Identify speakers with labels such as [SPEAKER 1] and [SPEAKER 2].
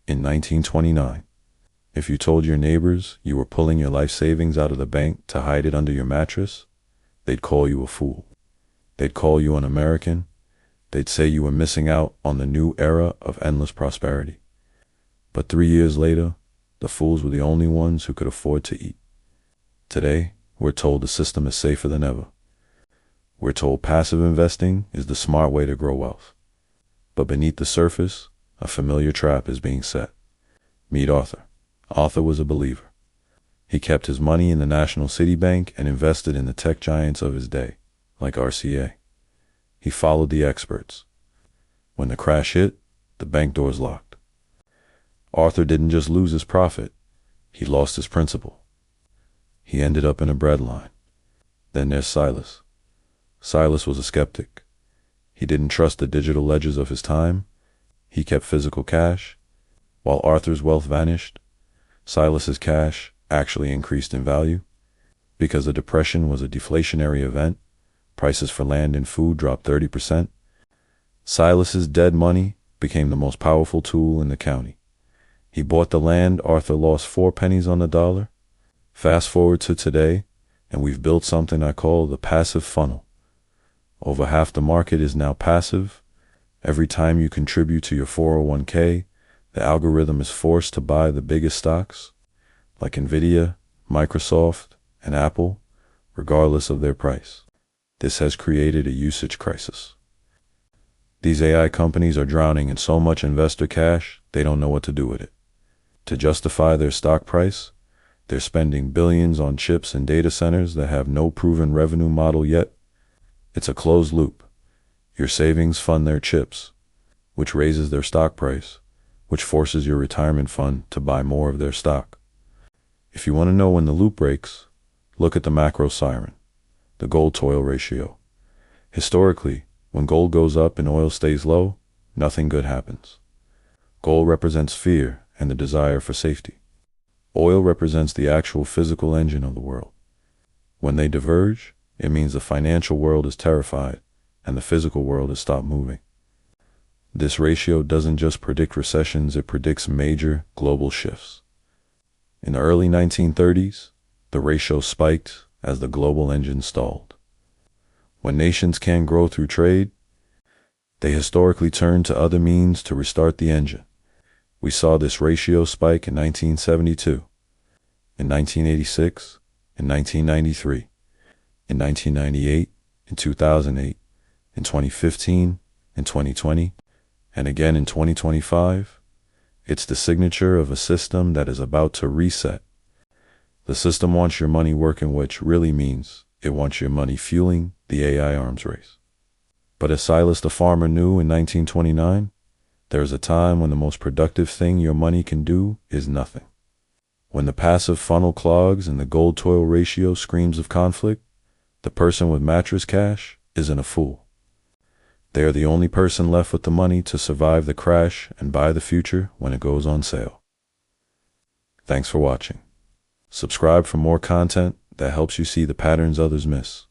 [SPEAKER 1] In 1929, if you told your neighbors you were pulling your life savings out of the bank to hide it under your mattress, they'd call you a fool. They'd call you un-American. They'd say you were missing out on the new era of endless prosperity. But 3 years later, the fools were the only ones who could afford to eat. Today, we're told the system is safer than ever. We're told passive investing is the smart way to grow wealth. But beneath the surface, a familiar trap is being set. Meet Arthur. Arthur was a believer. He kept his money in the National City Bank and invested in the tech giants of his day, like RCA. He followed the experts. When the crash hit, the bank doors locked. Arthur didn't just lose his profit, he lost his principal. He ended up in a breadline. Then there's Silas. Silas was a skeptic. He didn't trust the digital ledgers of his time. He kept physical cash. While Arthur's wealth vanished, Silas's cash actually increased in value. Because the Depression was a deflationary event, prices for land and food dropped 30%. Silas's dead money became the most powerful tool in the county. He bought the land Arthur lost 4 pennies on the dollar. Fast forward to today, and we've built something I call the passive funnel. Over half the market is now passive. Every time you contribute to your 401k, the algorithm is forced to buy the biggest stocks, like Nvidia, Microsoft, and Apple, regardless of their price. This has created a usage crisis. These AI companies are drowning in so much investor cash, they don't know what to do with it. To justify their stock price, they're spending billions on chips and data centers that have no proven revenue model yet. It's a closed loop. Your savings fund their chips, which raises their stock price, which forces your retirement fund to buy more of their stock. If you want to know when the loop breaks, look at the macro siren, the gold-to-oil ratio. Historically, when gold goes up and oil stays low, nothing good happens. Gold represents fear and the desire for safety. Oil represents the actual physical engine of the world. When they diverge, it means the financial world is terrified and the physical world has stopped moving. This ratio doesn't just predict recessions, it predicts major global shifts. In the early 1930s, the ratio spiked as the global engine stalled. When nations can't grow through trade, they historically turn to other means to restart the engine. We saw this ratio spike in 1972, in 1986, in 1993, in 1998, in 2008, in 2015, in 2020, and again in 2025. It's the signature of a system that is about to reset. The system wants your money working, which really means it wants your money fueling the AI arms race. But as Silas the farmer knew in 1929, there is a time when the most productive thing your money can do is nothing. When the passive funnel clogs and the gold-to-oil ratio screams of conflict, the person with mattress cash isn't a fool. They are the only person left with the money to survive the crash and buy the future when it goes on sale. Thanks for watching. Subscribe for more content that helps you see the patterns others miss.